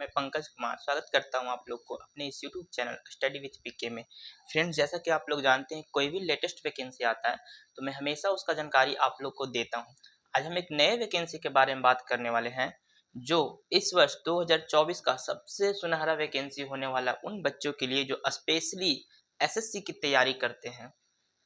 मैं पंकज कुमार स्वागत करता हूं आप लोग को अपने इस यूट्यूब चैनल स्टडी विथ पीके में। फ्रेंड्स, जैसा कि आप लोग जानते हैं कोई भी लेटेस्ट वैकेंसी आता है तो मैं हमेशा उसका जानकारी आप लोग को देता हूं। आज हम एक नए वैकेंसी के बारे में बात करने वाले हैं जो इस वर्ष 2024 का सबसे सुनहरा वैकेंसी होने वाला उन बच्चों के लिए जो स्पेशली एसएससी की तैयारी करते हैं,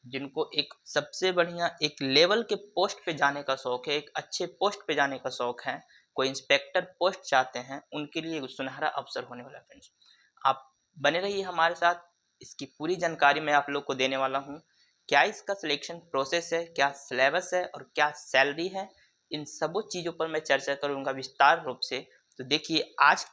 जिनको एक सबसे बढ़िया एक लेवल के पोस्ट पे जाने का शौक है, एक अच्छे पोस्ट पे जाने का शौक है, कोई इंस्पेक्टर पोस्ट चाहते हैं, उनके लिए एक सुनहरा अवसर होने वाला है। फ्रेंड्स, आप बने रहिए हमारे साथ। इसकी पूरी जानकारी मैं आप लोग को देने वाला हूँ। क्या इसका सिलेक्शन प्रोसेस है, क्या सिलेबस है और क्या सैलरी है, इन सब चीज़ों पर मैं चर्चा करूँगा विस्तार रूप से। तो देखिए, आज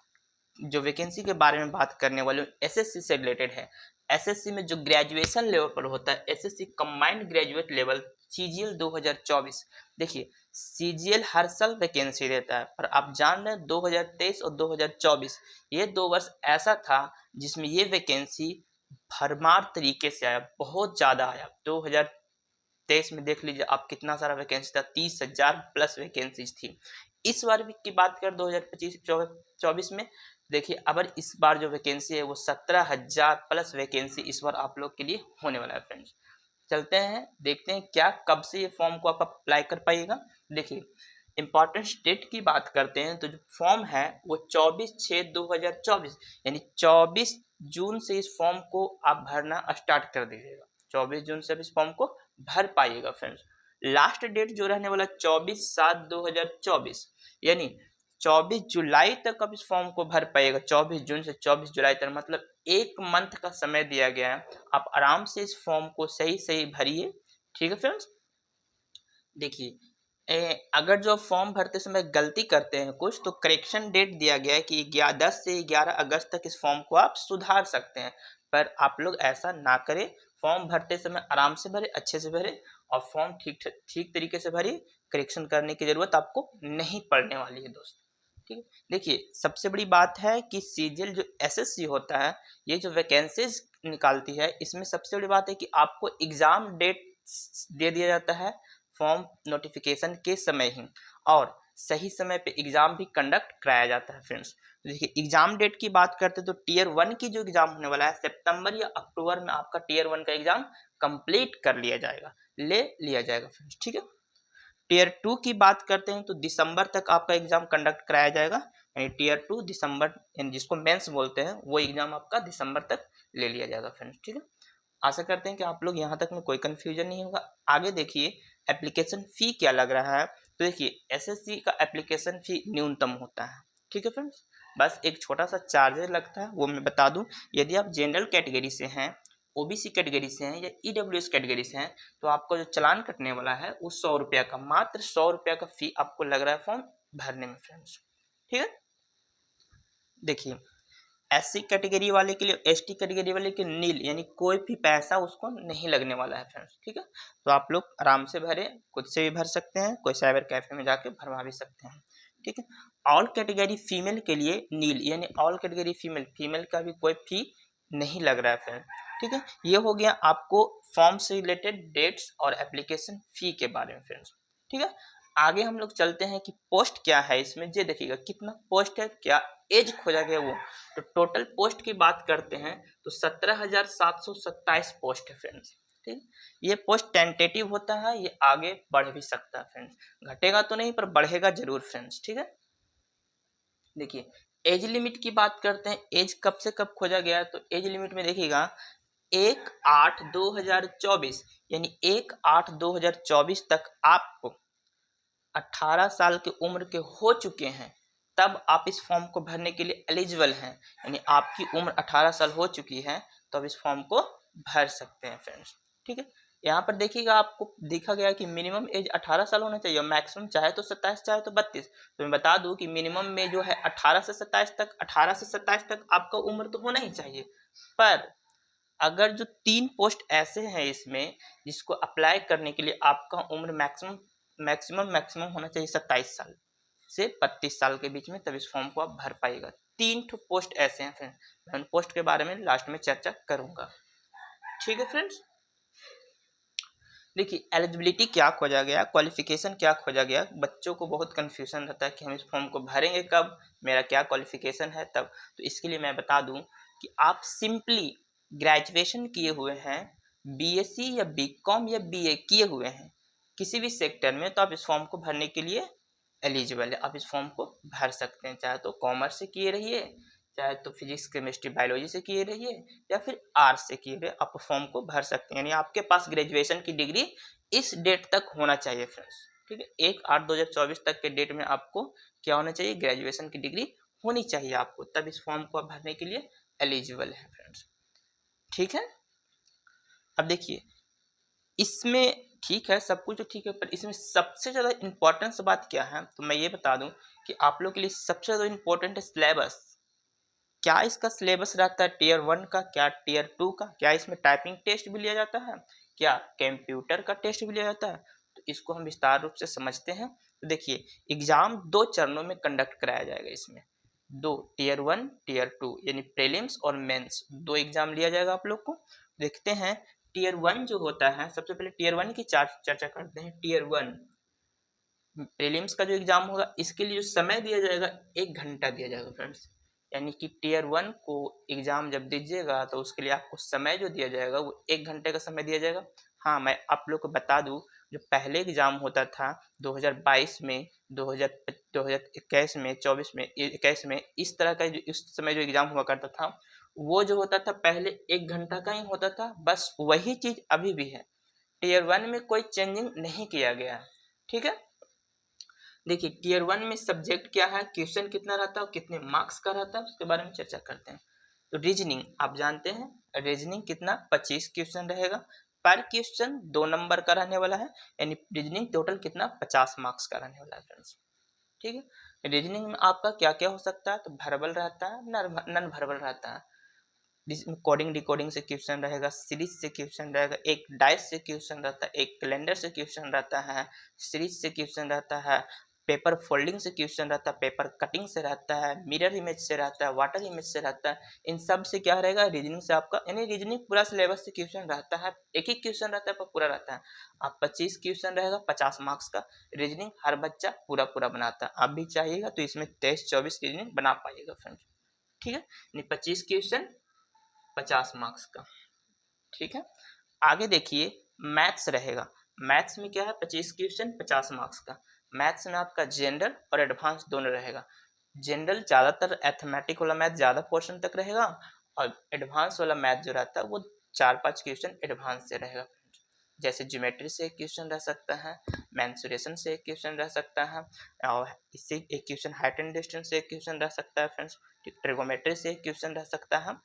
जो वैकेंसी के बारे में बात करने वाले हूँ एसएससी से रिलेटेड है। एसएससी में जो ग्रेजुएशन लेवल पर होता है, SSC combined graduate level CGL 2024। देखिए, सीजीएल हर साल वैकेंसी देता है, पर आप जान रहे हैं 2023 और 2024 ये 2 वर्ष ऐसा था जिसमें ये वैकेंसी भरमार तरीके से आया, बहुत ज़्यादा आया। 2023 में देख लीजिए आप कितना सारा वैकेंसी था, 30,000 प्लस वैकेंसीज थी। इस बार की बात कर 2025-24 में देखिए, अगर इस बार जो वैकेंसी है वो 17,000 प्लस वैकेंसी इस बार आप लोग के लिए होने वाला है। फ्रेंड्स, चलते हैं देखते हैं क्या कब से ये फॉर्म को आप अप्लाई कर पाइएगा। देखिए, इंपॉर्टेंट डेट की बात करते हैं तो जो फॉर्म है वो 24/6/2024 यानी 24 जून से इस फॉर्म को आप भरना स्टार्ट कर दीजिएगा। 24 जून से आप इस फॉर्म को भर पाइएगा। फ्रेंड्स, लास्ट डेट जो रहने वाला 24/7/2024 यानी 24 जुलाई तक आप इस फॉर्म को भर पाइएगा। 24 जून से 24 जुलाई तक मतलब 1 मंथ का समय दिया गया है। आप आराम से इस फॉर्म को सही भरिए। ठीक है फ्रेंड्स, देखिए, अगर जो फॉर्म भरते समय गलती करते हैं कुछ, तो करेक्शन डेट दिया गया है कि 10 से 11 अगस्त तक इस फॉर्म को आप सुधार सकते हैं। पर आप लोग ऐसा ना करें। फॉर्म भरते समय आराम से भरे, अच्छे से भरे और फॉर्म ठीक तरीके से भरिए। करेक्शन करने की ज़रूरत आपको नहीं पड़ने वाली है दोस्त। ठीक है, देखिए, सबसे बड़ी बात है कि सीजीएल जो एसएससी होता है, ये जो वैकेंसीज निकालती है, इसमें सबसे बड़ी बात है कि आपको एग्ज़ाम डेट दे दिया जाता है फॉर्म नोटिफिकेशन के समय ही, और सही समय पे एग्ज़ाम भी कंडक्ट कराया जाता है। फ्रेंड्स, देखिए, एग्ज़ाम डेट की बात करते तो टीयर 1 की जो एग्ज़ाम होने वाला है, सितंबर या अक्टूबर में आपका टीयर 1 का एग्ज़ाम कंप्लीट कर लिया जाएगा, ले लिया जाएगा। फ्रेंड्स, ठीक है, टीयर 2 की बात करते हैं तो दिसंबर तक आपका एग्ज़ाम कंडक्ट कराया जाएगा, यानी टीयर 2 दिसंबर, यानी जिसको मेंस बोलते हैं, वो एग्ज़ाम आपका दिसंबर तक ले लिया जाएगा। फ्रेंड्स, ठीक है, आशा करते हैं कि आप लोग यहाँ तक में कोई कन्फ्यूजन नहीं होगा। आगे देखिए, एप्लीकेशन फ़ी क्या लग रहा है। तो देखिए, एसएससी का एप्लीकेशन फ़ी न्यूनतम होता है। ठीक है फ्रेंड्स, बस एक छोटा सा चार्जेस लगता है, वो मैं बता दूं। यदि आप जनरल कैटेगरी से हैं, ओबीसी कैटेगरी से हैं या ईडब्ल्यूएस कैटेगरी से हैं, तो आपको जो चालान कटने वाला है वो 100 रुपया का, मात्र 100 रुपया का फ़ी आपको लग रहा है फॉर्म भरने में। फ्रेंड्स, ठीक है, देखिए, एससी कैटेगरी वाले के लिए, एसटी कैटेगरी वाले के नील, यानी कोई भी पैसा उसको नहीं लगने वाला है। फ्रेंड्स, ठीक है, तो आप लोग आराम से भरे, खुद से भी भर सकते हैं, कोई साइबर कैफे में जाके भरवा भी सकते हैं। ठीक है, ऑल कैटेगरी फीमेल के लिए नील, यानी ऑल कैटेगरी फीमेल का भी कोई फी नहीं लग रहा है। फ्रेंड, ठीक है, ये हो गया आपको फॉर्म से रिलेटेड डेट्स और एप्लीकेशन फी के बारे में। फ्रेंड्स, ठीक है, आगे हम लोग चलते हैं कि पोस्ट क्या है इसमें। ये देखिएगा कितना पोस्ट है, क्या एज खोजा गया वो। तो टोटल पोस्ट की बात करते हैं तो 17,727 पोस्ट है। फ्रेंड्स, ठीक, ये पोस्ट टेंटेटिव होता है, ये आगे बढ़ भी सकता है। फ्रेंड्स, घटेगा तो नहीं पर बढ़ेगा जरूर। फ्रेंड्स, ठीक है, देखिए, एज लिमिट की बात करते हैं। एज कब से कब खोजा गया है, तो एज लिमिट में देखिएगा 1/8/2024 यानी 1/8/2024 तक आपको 18 साल की उम्र के हो चुके हैं, तब आप इस फॉर्म को भरने के लिए एलिजिबल हैं। यानी आपकी उम्र 18 साल हो चुकी है तो आप इस फॉर्म को भर सकते हैं। फ्रेंड्स, ठीक है, यहाँ पर देखिएगा आपको देखा गया कि मिनिमम एज 18 साल होना चाहिए, मैक्सिमम चाहे तो 27 चाहे तो 32। तो मैं बता दूं कि मिनिमम में जो है 18 से 27 तक, 18 से 27 तक आपका उम्र तो होना ही चाहिए। पर अगर जो 3 पोस्ट ऐसे हैं इसमें जिसको अप्लाई करने के लिए आपका उम्र मैक्सिमम होना चाहिए 27 साल से 32 साल के बीच में, तब इस फॉर्म को आप भर पाइएगा। 3 पोस्ट ऐसे हैं फ्रेंड, मैं उन पोस्ट के बारे में लास्ट में चर्चा करूंगा। ठीक है फ्रेंड्स, देखिए एलिजिबिलिटी क्या खोजा गया, क्वालिफिकेशन क्या खोजा गया, बच्चों को बहुत कन्फ्यूजन रहता है कि हम इस फॉर्म को भरेंगे कब, मेरा क्या क्वालिफिकेशन है तब। तो इसके लिए मैं बता दूं कि आप सिंपली ग्रेजुएशन किए हुए हैं, बीएससी या बीकॉम या बीए किए हुए हैं किसी भी सेक्टर में, तो आप इस फॉर्म को भरने के लिए एलिजिबल है। आप इस फॉर्म को भर सकते हैं, चाहे तो कॉमर्स से किए रहिए, चाहे तो फिजिक्स केमिस्ट्री बायोलॉजी से किए रहिए, या फिर आर्ट्स से किए रहिए, आप फॉर्म को भर सकते हैं। यानी आपके पास ग्रेजुएशन की डिग्री इस डेट तक होना चाहिए फ्रेंड्स, ठीक है। 1/8/2024 तक के डेट में आपको क्या होना चाहिए, ग्रेजुएशन की डिग्री होनी चाहिए आपको, तब इस फॉर्म को आप भरने के लिए एलिजिबल है फ्रेंड्स, ठीक है। अब देखिए इसमें ठीक है, सब कुछ तो ठीक है, पर इसमें सबसे ज़्यादा इम्पोर्टेंस बात क्या है, तो मैं ये बता दूं कि आप लोग के लिए सबसे ज़्यादा इम्पोर्टेंट है सिलेबस। क्या इसका सिलेबस रहता है टीयर 1 का, क्या टीयर 2 का, क्या इसमें टाइपिंग टेस्ट भी लिया जाता है, क्या कंप्यूटर का टेस्ट भी लिया जाता है, तो इसको हम विस्तार रूप से समझते हैं। तो देखिए एग्जाम 2 चरणों में कंडक्ट कराया जाएगा, इसमें 2 टीयर 1 टीयर 2 यानी प्रीलिम्स और मेंस 2 एग्जाम लिया जाएगा आप लोग को। देखते हैं टीयर 1 जो होता है, सबसे पहले टीयर 1 की चर्चा करते हैं। टीयर 1 प्रीलिम्स का जो एग्जाम होगा, इसके लिए जो समय दिया जाएगा 1 घंटा दिया जाएगा फ्रेंड्स। यानी कि टीयर 1 को एग्जाम जब दीजिएगा तो उसके लिए आपको समय जो दिया जाएगा वो 1 घंटे का समय दिया जाएगा। हाँ मैं आप लोग को बता दूं, जो पहले एग्जाम होता था 2022 में, 2021 में, 24 में, 21 में, इस तरह का इस समय जो एग्जाम हुआ करता था, वो जो होता था पहले 1 घंटा का ही होता था, बस वही चीज अभी भी है। टीयर 1 में कोई चेंजिंग नहीं किया गया है, ठीक है। देखिए टीयर 1 में सब्जेक्ट क्या है, क्वेश्चन कितना रहता है और कितने मार्क्स का रहता है, उसके बारे में चर्चा करते हैं। तो रीजनिंग आप जानते हैं, रीजनिंग कितना 25 क्वेश्चन रहेगा, पर क्वेश्चन 2 नंबर का रहने वाला है, यानी रीजनिंग टोटल कितना 50 मार्क्स का रहने वाला है फ्रेंड्स, ठीक है। रीजनिंग में आपका क्या क्या हो सकता है, तो वर्बल रहता है, नन वर्बल रहता है। जिसमें कोडिंग डिकोडिंग से क्वेश्चन रहेगा, सीरीज से क्वेश्चन रहेगा, एक डाइस से क्वेश्चन रहता है, एक कैलेंडर से क्वेश्चन रहता है, सीरीज से क्वेश्चन रहता है, पेपर फोल्डिंग से क्वेश्चन रहता है, पेपर कटिंग से रहता है, मिरर इमेज से रहता है, वाटर इमेज से रहता है। इन सब से क्या रहेगा, रीजनिंग से आपका, यानी रीजनिंग पूरा सिलेबस से क्वेश्चन रहता है, एक ही क्वेश्चन रहता है पर पूरा रहता है। आप 25 क्वेश्चन रहेगा 50 मार्क्स का, रीजनिंग हर बच्चा पूरा पूरा बनाता है। आप भी चाहिएगा तो इसमें 23-24 रीजनिंग बना पाइएगा फ्रेंड्स, ठीक है। यानी 25 क्वेश्चन 50 मार्क्स का, ठीक है। आगे देखिए मैथ्स रहेगा, मैथ्स में क्या है 25 क्वेश्चन 50 मार्क्स का। मैथ्स में आपका जनरल और एडवांस दोनों रहेगा। जनरल ज़्यादातर एथमेटिक वाला मैथ ज़्यादा पोर्शन तक रहेगा, और एडवांस वाला मैथ जो रहता है वो 4-5 क्वेश्चन एडवांस से रहेगा। जैसे ज्योमेट्री से एक क्वेश्चन रह सकता है, मेंसुरेशन से एक क्वेश्चन रह सकता है, और इससे एक क्वेश्चन हाइट एंड डिस्टेंस से एक क्वेश्चन रह सकता है फ्रेंड्स, ट्रिगोमेट्री से एक क्वेश्चन रह सकता है।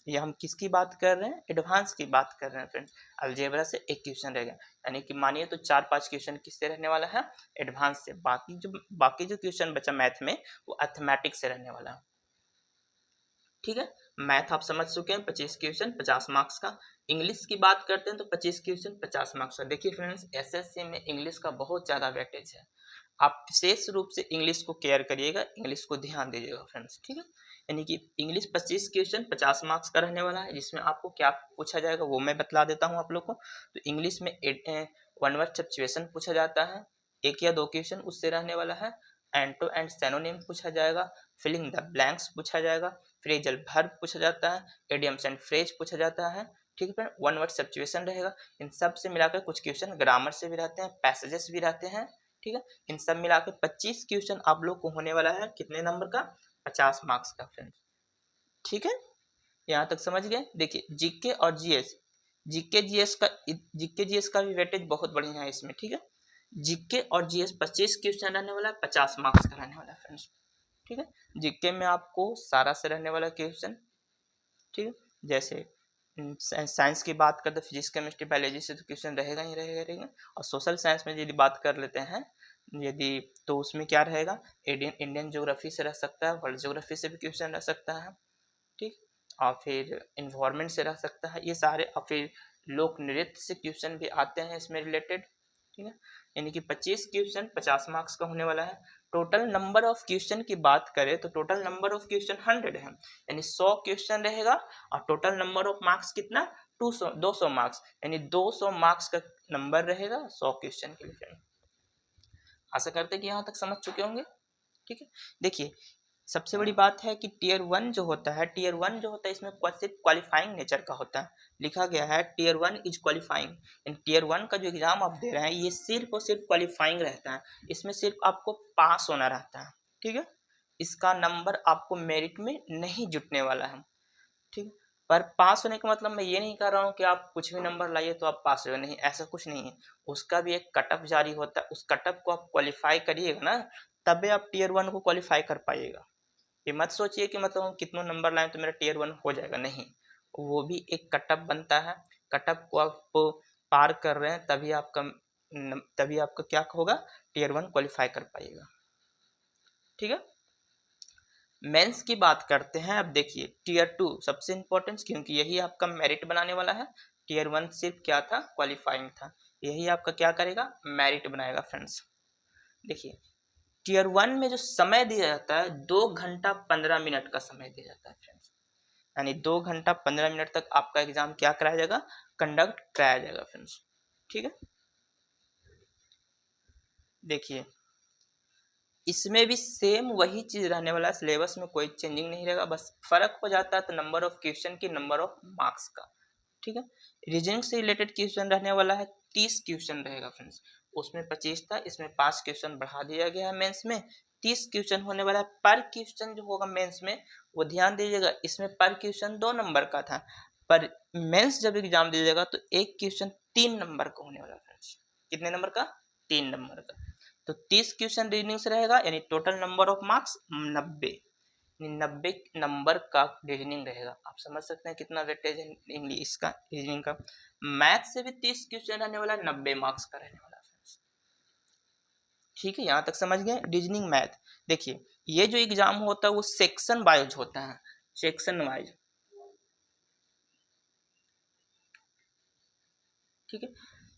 ये हम किसकी बात कर रहे हैं, एडवांस की बात कर रहे हैं फ्रेंड्स। अलजेब्रा से एक क्वेश्चन रहेगा, यानी कि मानिए तो 4-5 क्वेश्चन किससे रहने वाला है, एडवांस से। बाकी जो क्वेश्चन बचा मैथ में वो अथमेटिक्स से रहने वाला है, ठीक है। मैथ आप समझ चुके हैं 25 क्वेश्चन 50 मार्क्स का। इंग्लिश की बात करते हैं तो 25 क्वेश्चन 50 मार्क्स का। देखिए फ्रेंड्स एसएससी में इंग्लिश का बहुत ज़्यादा वेटेज है, आप विशेष रूप से इंग्लिश को केयर करिएगा, इंग्लिश को ध्यान दीजिएगा फ्रेंड्स, ठीक है। यानी कि इंग्लिश 25 क्वेश्चन 50 मार्क्स का रहने वाला है, जिसमें आपको क्या पूछा जाएगा वो मैं बतला देता हूँ आप लोग को। तो इंग्लिश में 1 वर्ड सब्स्टिट्यूशन पूछा जाता है, 1 या 2 क्वेश्चन उससे रहने वाला है। एंड टू एंड सिनोनिम पूछा जाएगा, फिलिंग द ब्लैंक्स पूछा जाएगा, फ्रेजल वर्ब पूछा जाता है, इडियम्स एंड फ्रेज पूछा जाता है, ठीक है। 1 वर्ड सब्स्टिट्यूशन रहेगा। इन सब से मिलाकर कुछ क्वेश्चन ग्रामर से भी रहते हैं, पैसेजेस भी रहते हैं, ठीक है। इन सब मिला के 25 क्वेश्चन आप लोग को होने वाला है, कितने नंबर का, 50 मार्क्स का फ्रेंड्स, ठीक है। यहाँ तक समझ गए। देखिए जीके और जीएस, जीके जीएस का भी वेटेज बहुत बढ़िया है इसमें, ठीक है। जीके और जीएस 25 क्वेश्चन रहने वाला है, 50 मार्क्स का रहने वाला है फ्रेंड्स, ठीक है। जीके में आपको सारा से रहने वाला क्वेश्चन, ठीक है। जैसे साइंस की बात करते फिजिक्स केमिस्ट्री बायोलॉजी से तो क्वेश्चन रहेगा। और सोशल साइंस में यदि बात कर लेते हैं यदि, तो उसमें क्या रहेगा, इंडियन ज्योग्राफी से रह सकता है, वर्ल्ड ज्योग्राफी से भी क्वेश्चन रह सकता है, ठीक। और फिर इन्वायरमेंट से रह सकता है, ये सारे। और फिर लोक नृत्य से क्वेश्चन भी आते हैं इसमें रिलेटेड, ठीक है। यानी कि 25 क्वेश्चन 50 मार्क्स का होने वाला है। टोटल नंबर ऑफ क्वेश्चन की बात करें तो टोटल नंबर ऑफ क्वेश्चन 100 है, यानी 100 क्वेश्चन रहेगा, और टोटल नंबर ऑफ मार्क्स कितना 200 मार्क्स, यानी 200 मार्क्स का नंबर रहेगा 100 क्वेश्चन के लिए। आशा करते हैं कि यहाँ तक समझ चुके होंगे। ठीक है, देखिए सबसे बड़ी बात है कि टीयर 1 जो होता है, इसमें सिर्फ क्वालिफाइंग नेचर का होता है। लिखा गया है tier 1 is qualifying. In tier 1 का जो एग्जाम आप दे रहे हैं ये सिर्फ और सिर्फ क्वालिफाइंग रहता है, इसमें सिर्फ आपको पास होना रहता है। ठीक है, इसका नंबर आपको मेरिट में नहीं जुटने वाला है। ठीक है, पर पास होने का मतलब मैं ये नहीं कर रहा हूँ कि आप कुछ भी नंबर लाइए तो आप पास हो, नहीं, ऐसा कुछ नहीं है। उसका भी एक कट ऑफ जारी होता है, उस कट ऑफ को आप क्वालिफाई करिएगा ना, तभी आप टीयर 1 को क्वालिफाई कर पाइएगा। ये मत सोचिए कि मतलब हम कितने नंबर लाएं तो मेरा टीयर 1 हो जाएगा, नहीं, वो भी एक कट ऑफ बनता है। कट ऑफ को आप पार कर रहे हैं तभी आपका क्या होगा, टीयर 1 क्वालिफाई कर पाइएगा। ठीक है, मेंस की बात करते हैं। अब देखिए टीयर 2 सबसे इंपॉर्टेंट, क्योंकि यही आपका मेरिट बनाने वाला है। टीयर 1 सिर्फ क्या था, क्वालिफाइंग था, यही आपका क्या करेगा, मेरिट बनाएगा। फ्रेंड्स देखिए टीयर 1 में जो समय दिया जाता है 2 घंटा 15 मिनट का समय दिया जाता है फ्रेंड्स, यानी 2 घंटा 15 मिनट तक आपका एग्जाम क्या कराया जाएगा, कंडक्ट कराया जाएगा फ्रेंड्स। ठीक है, देखिए इसमें भी सेम वही चीज रहने वाला है, सिलेबस में कोई चेंजिंग नहीं रहेगा, बस फर्क हो जाता है तो नंबर ऑफ क्वेश्चन की, नंबर ऑफ मार्क्स का। ठीक है, रीजनिंग से रिलेटेड क्वेश्चन रहने वाला है 30 क्वेश्चन रहेगा फ्रेंड्स, उसमें 25 था, इसमें 5 क्वेश्चन बढ़ा दिया गया है। मेंस में 30 क्वेश्चन होने वाला है। पर क्वेश्चन जो होगा मेंस में, वो ध्यान दीजिएगा, इसमें पर क्वेश्चन 2 नंबर का था, पर मेंस जब एग्जाम दीजिएगा तो एक क्वेश्चन 3 नंबर का होने वाला है फ्रेंड्स। कितने नंबर का, 3 नंबर का। तो 30 क्वेश्चन रीजनिंग से रहेगा, यानी total number of marks 90, 90 number का रीजनिंग रहेगा। आप समझ सकते हैं कितना वेटेज है इंग्लिश का, रीजनिंग का। मैथ से भी 30 क्वेश्चन रहने वाला है, 90 मार्क्स का रहने वाला है। ठीक है, यहाँ तक समझ गए रीजनिंग मैथ। देखिए ये जो एग्जाम होता है वो सेक्शन वाइज होता है, सेक्शन वाइज। ठीक है,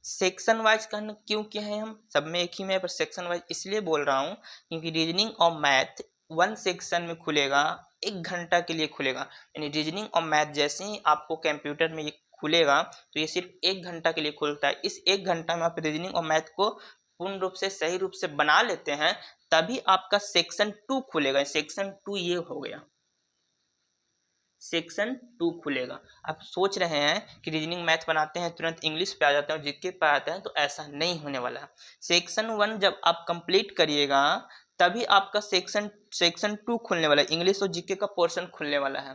सेक्शन वाइज करना क्यों किया है, हम सब में एक ही में, पर सेक्शन वाइज इसलिए बोल रहा हूँ क्योंकि रीजनिंग और मैथ 1 सेक्शन में खुलेगा, 1 घंटा के लिए खुलेगा। यानी रीजनिंग और मैथ जैसे ही आपको कंप्यूटर में ये खुलेगा तो ये सिर्फ 1 घंटा के लिए खुलता है। इस 1 घंटा में आप रीजनिंग और मैथ को पूर्ण रूप से सही रूप से बना लेते हैं, तभी आपका सेक्शन 2 खुलेगा। सेक्शन 2 ये हो गया, सेक्शन 2 खुलेगा। आप सोच रहे हैं कि रीजनिंग मैथ बनाते हैं तुरंत इंग्लिश पे आ जाते हैं और जीके पे आते हैं, तो ऐसा नहीं होने वाला है। सेक्शन 1 जब आप कंप्लीट करिएगा तभी आपका सेक्शन 2 खुलने वाला है, इंग्लिश और जीके का पोर्शन खुलने वाला है।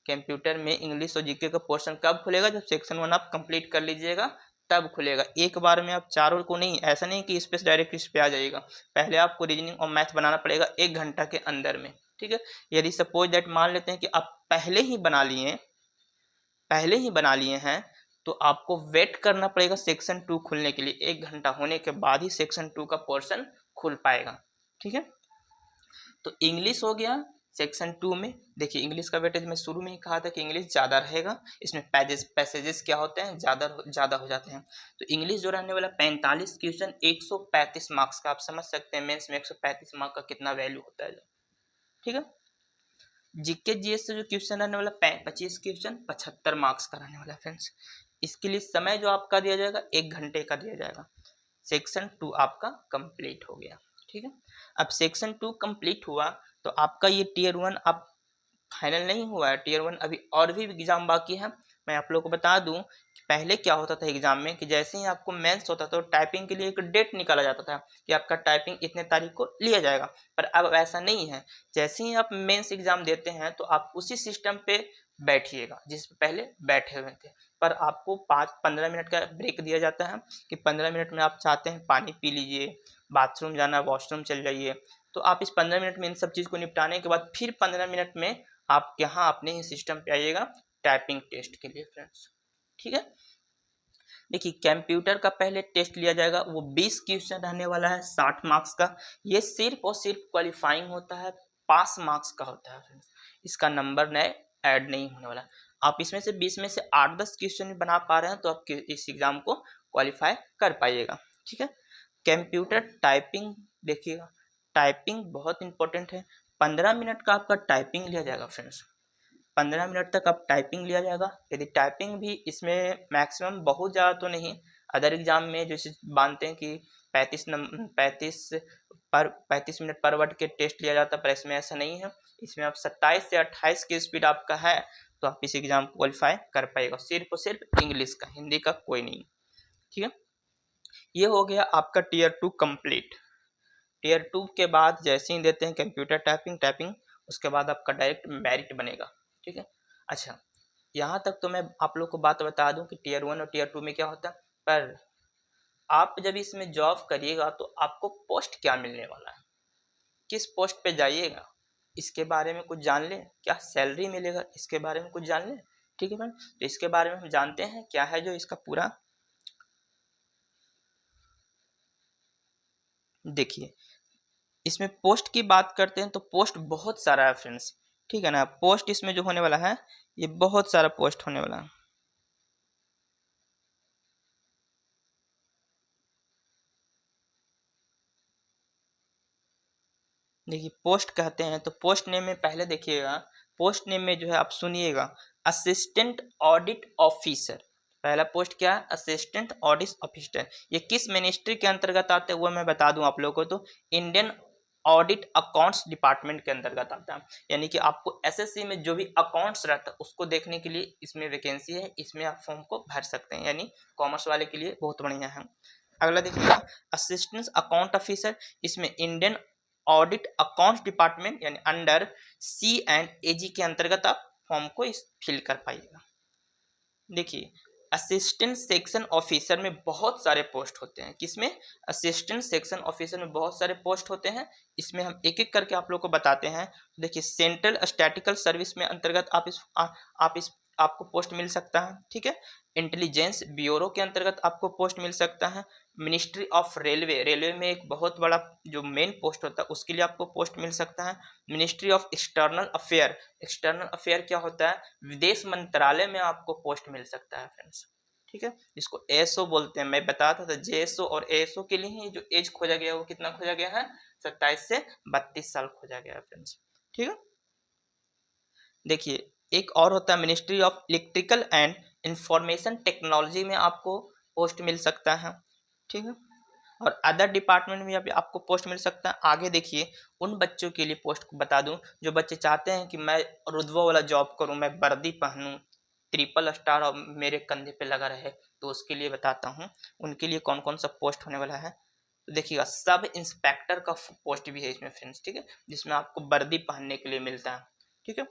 कंप्यूटर में इंग्लिश और जीके का पोर्शन कब खुलेगा, जब सेक्शन 1 आप कंप्लीट कर लीजिएगा तब खुलेगा। एक बार में आप चारों को नहीं, ऐसा नहीं कि इस पे डायरेक्ट इस पे आ जाएगा, पहले आपको रीजनिंग और मैथ बनाना पड़ेगा 1 घंटा के अंदर में। ठीक है, यदि सपोज दैट मान लेते हैं कि आप पहले ही बना लिए हैं, तो आपको वेट करना पड़ेगा सेक्शन 2 खुलने के लिए। 1 घंटा होने के बाद ही सेक्शन 2 का पोर्शन खुल पाएगा। ठीक है, तो इंग्लिश हो गया सेक्शन 2 में। देखिए इंग्लिश का वेटेज मैं शुरू में ही कहा था कि इंग्लिश ज़्यादा रहेगा, इसमें पैसेजेस क्या होते हैं, ज़्यादा हो जाते हैं। तो इंग्लिश जो रहने वाला 45 क्वेश्चन 135 मार्क्स का, आप समझ सकते हैं मेंस में 135 मार्क्स का कितना वैल्यू होता है। ठीक है, जीके जीएस से जो क्वेश्चन रहने वाला 25 क्वेश्चन 75 मार्क्स का रहने वाला है फ्रेंड्स। इसके लिए समय जो आपका दिया जाएगा 1 घंटे का दिया जाएगा। सेक्शन 2 आपका कंप्लीट हो गया। ठीक है, अब सेक्शन 2 कंप्लीट हुआ तो आपका ये टीयर 1 अब फाइनल नहीं हुआ है, टीयर 1 अभी और भी एग्जाम बाकी है। मैं आप लोगों को बता दूं कि पहले क्या होता था एग्जाम में, कि जैसे ही आपको मेंस होता था तो टाइपिंग के लिए एक डेट निकाला जाता था कि आपका टाइपिंग इतने तारीख को लिया जाएगा, पर अब ऐसा नहीं है। जैसे ही आप मेंस एग्जाम देते हैं तो आप उसी सिस्टम पे बैठिएगा जिस पे पहले बैठे हुए थे, पर आपको 5-15 मिनट का ब्रेक दिया जाता है कि 15 मिनट में आप चाहते हैं पानी पी लीजिए, बाथरूम जाना, वॉशरूम चल जाइए, तो आप इस 15 मिनट में इन सब चीज़ को निपटाने के बाद फिर 15 मिनट में आप यहाँ अपने ही सिस्टम पे आइएगा टाइपिंग टेस्ट के लिए फ्रेंड्स। ठीक है, देखिए कंप्यूटर का पहले टेस्ट लिया जाएगा, वो 20 क्वेश्चन रहने वाला है, 60 मार्क्स का। ये सिर्फ और सिर्फ क्वालिफाइंग होता है, पास मार्क्स का होता है फ्रेंड्स, इसका नंबर नए ऐड नहीं होने वाला। आप इसमें से 20 में से 8-10 क्वेश्चन बना पा रहे हैं तो आप इस एग्जाम को क्वालिफाई कर पाइएगा। ठीक है, कंप्यूटर टाइपिंग देखिएगा, टाइपिंग बहुत इंपॉर्टेंट है। 15 मिनट का आपका टाइपिंग लिया जाएगा फ्रेंड्स। 15 मिनट तक अब टाइपिंग लिया जाएगा। यदि टाइपिंग भी इसमें मैक्सिमम बहुत ज़्यादा तो नहीं, अदर एग्जाम में जैसे मानते हैं कि 35 मिनट पर वर्ड के टेस्ट लिया जाता है, पर इसमें ऐसा नहीं है। इसमें आप 27 से 28 की स्पीड आपका है तो आप इस एग्जाम को क्वालिफाई कर पाएगा, सिर्फ और सिर्फ इंग्लिश का, हिंदी का कोई नहीं। ठीक है, ये हो गया आपका टीयर 2 कंप्लीट। टीयर 2 के बाद जैसे ही देते हैं कंप्यूटर टाइपिंग, उसके बाद आपका डायरेक्ट मेरिट बनेगा। ठीक है, अच्छा यहाँ तक तो मैं आप लोग को बात बता दूं कि टीयर 1 और टीयर 2 में क्या होता है, पर आप जब इसमें जॉब करिएगा तो आपको पोस्ट क्या मिलने वाला है, किस पोस्ट पे जाइएगा, इसके बारे में कुछ जान लें। क्या सैलरी मिलेगा, इसके बारे में कुछ जान लें। ठीक है फ्रेंड, तो इसके बारे में हम जानते हैं क्या है जो इसका पूरा। देखिए, इसमें पोस्ट की बात करते हैं तो पोस्ट बहुत सारा है फ्रेंड्स। ठीक है ना, पोस्ट इसमें जो होने वाला है ये बहुत सारा पोस्ट होने वाला है। देखिए, पोस्ट कहते हैं तो पोस्ट नेम में पहले देखिएगा, पोस्ट नेम में जो है आप सुनिएगा, असिस्टेंट ऑडिट ऑफिसर। पहला पोस्ट क्या है, असिस्टेंट ऑडिट ऑफिसर। ये किस मिनिस्ट्री के अंतर्गत आते हैं वो मैं बता दूं आप लोगों को, तो इंडियन ऑडिट अकाउंट्स डिपार्टमेंट के अंतर्गत आता है। यानी कि आपको एसएससी में जो भी अकाउंट्स रहता है उसको देखने के लिए इसमें वैकेंसी है, इसमें आप फॉर्म को भर सकते हैं, यानी कॉमर्स वाले के लिए बहुत बढ़िया है। अगला देखिएगा, असिस्टेंट अकाउंट ऑफिसर, इसमें इंडियन ऑडिट अकाउंट्स डिपार्टमेंट यानी अंडर C&AG के अंतर्गत आप फॉर्म को फिल कर पाइएगा। देखिए, असिस्टेंट सेक्शन ऑफिसर में बहुत सारे पोस्ट होते हैं। किसमें, असिस्टेंट सेक्शन ऑफिसर में बहुत सारे पोस्ट होते हैं। इसमें हम एक एक करके आप लोग को बताते हैं। देखिए, सेंट्रल स्टैटिकल सर्विस में अंतर्गत आपको पोस्ट मिल सकता है। ठीक है, इंटेलिजेंस ब्यूरो के अंतर्गत आपको पोस्ट मिल सकता है। मिनिस्ट्री ऑफ रेलवे में एक बहुत बड़ा जो मेन पोस्ट होता है उसके लिए आपको पोस्ट मिल सकता है। मिनिस्ट्री ऑफ एक्सटर्नल अफेयर क्या होता है, विदेश मंत्रालय में आपको पोस्ट मिल सकता है फ्रेंड्स। ठीक है, जिसको एसओ बोलते हैं। मैं बताता था जेएसओ और एएसओ के लिए ही जो एज खोजा गया है वो कितना खोजा गया है, 27 से 32 साल खोजा गया है फ्रेंड्स। ठीक है, देखिए एक और होता है ministry of electrical and information technology में आपको पोस्ट मिल सकता है। ठीक है, और अदर डिपार्टमेंट में भी आपको पोस्ट मिल सकता है। आगे देखिए, उन बच्चों के लिए पोस्ट को बता दूं जो बच्चे चाहते हैं कि मैं रुतबा वाला जॉब करूं, मैं वर्दी पहनूं, ट्रिपल स्टार और मेरे कंधे पे लगा रहे, तो उसके लिए बताता हूं उनके लिए कौन कौन सा पोस्ट होने वाला है। तो देखिएगा, सब इंस्पेक्टर का पोस्ट भी है इसमें फ्रेंड्स। ठीक है, जिसमें आपको वर्दी पहनने के लिए मिलता है। ठीक है,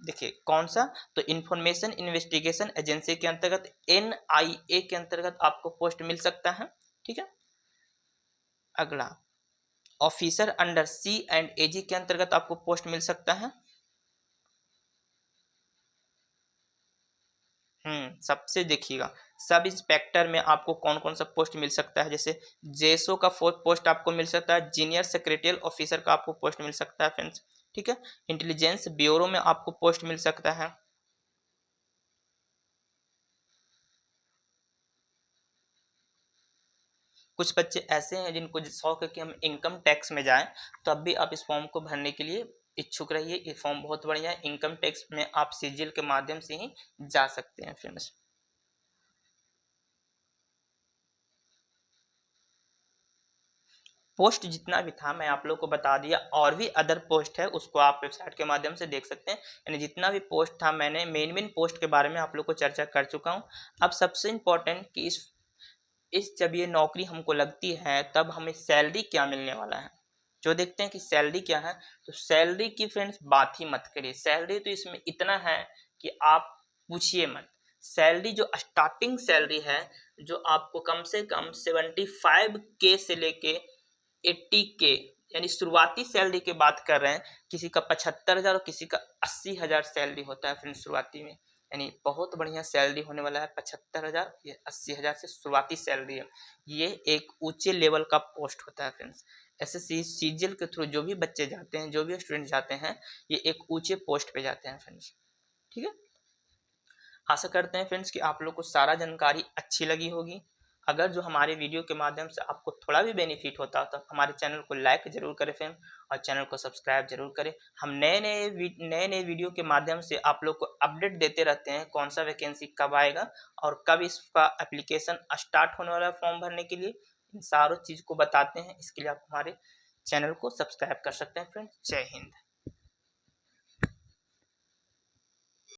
देखिए कौन सा, तो इंफॉर्मेशन इन्वेस्टिगेशन एजेंसी के अंतर्गत NIA के अंतर्गत आपको पोस्ट मिल सकता है। ठीक है, अगला ऑफिसर अंडर C&AG के अंतर्गत आपको पोस्ट मिल सकता है। सबसे देखिएगा, सब इंस्पेक्टर में आपको कौन कौन सा पोस्ट मिल सकता है, जैसे जेएसओ का पोस्ट आपको मिल सकता है, जूनियर सेक्रेटरियल ऑफिसर का आपको पोस्ट मिल सकता है फ्रेंड्स। ठीक है, इंटेलिजेंस ब्यूरो में आपको पोस्ट मिल सकता है। कुछ बच्चे ऐसे हैं जिनको शौक है कि हम इनकम टैक्स में जाएं, तो अब भी आप इस फॉर्म को भरने के लिए इच्छुक रहिए। ये फॉर्म बहुत बढ़िया है, इनकम टैक्स में आप सीजीएल के माध्यम से ही जा सकते हैं फ्रेंड्स। पोस्ट जितना भी था मैं आप लोग को बता दिया, और भी अदर पोस्ट है उसको आप वेबसाइट के माध्यम से देख सकते हैं। यानी जितना भी पोस्ट था मैंने मेन पोस्ट के बारे में आप लोग को चर्चा कर चुका हूँ। अब सबसे इम्पोर्टेंट कि इस जब ये नौकरी हमको लगती है तब हमें सैलरी क्या मिलने वाला है, जो देखते हैं कि सैलरी क्या है। तो सैलरी की फ्रेंड्स बात ही मत करिए, सैलरी तो इसमें इतना है कि आप पूछिए मत। सैलरी जो स्टार्टिंग सैलरी है, जो आपको कम से कम 75K से लेके 80K, यानी शुरुआती सैलरी की बात कर रहे हैं। किसी का 75,000 और किसी का 80,000 सैलरी होता है फ्रेंड्स शुरुआती में। यानी बहुत बढ़िया सैलरी होने वाला है, 75,000 या 80,000 से शुरुआती सैलरी है। ये एक ऊंचे लेवल का पोस्ट होता है फ्रेंड्स। एसएससी सीजीएल के थ्रू जो भी बच्चे जाते हैं, जो भी स्टूडेंट जाते हैं, ये एक ऊंचे पोस्ट पे जाते हैं फ्रेंड्स। ठीक है, आशा करते हैं फ्रेंड्स कि आप लोग को सारा जानकारी अच्छी लगी होगी। अगर जो हमारे वीडियो के माध्यम से आपको थोड़ा भी बेनिफिट होता है तो हमारे चैनल को लाइक ज़रूर करें फ्रेंड, और चैनल को सब्सक्राइब ज़रूर करें। हम नए नए वीडियो के माध्यम से आप लोग को अपडेट देते रहते हैं, कौन सा वैकेंसी कब आएगा और कब इसका एप्लीकेशन स्टार्ट होने वाला है फॉर्म भरने के लिए। इन सारों चीज़ को बताते हैं, इसके लिए आप हमारे चैनल को सब्सक्राइब कर सकते हैं फ्रेंड। जय हिंद।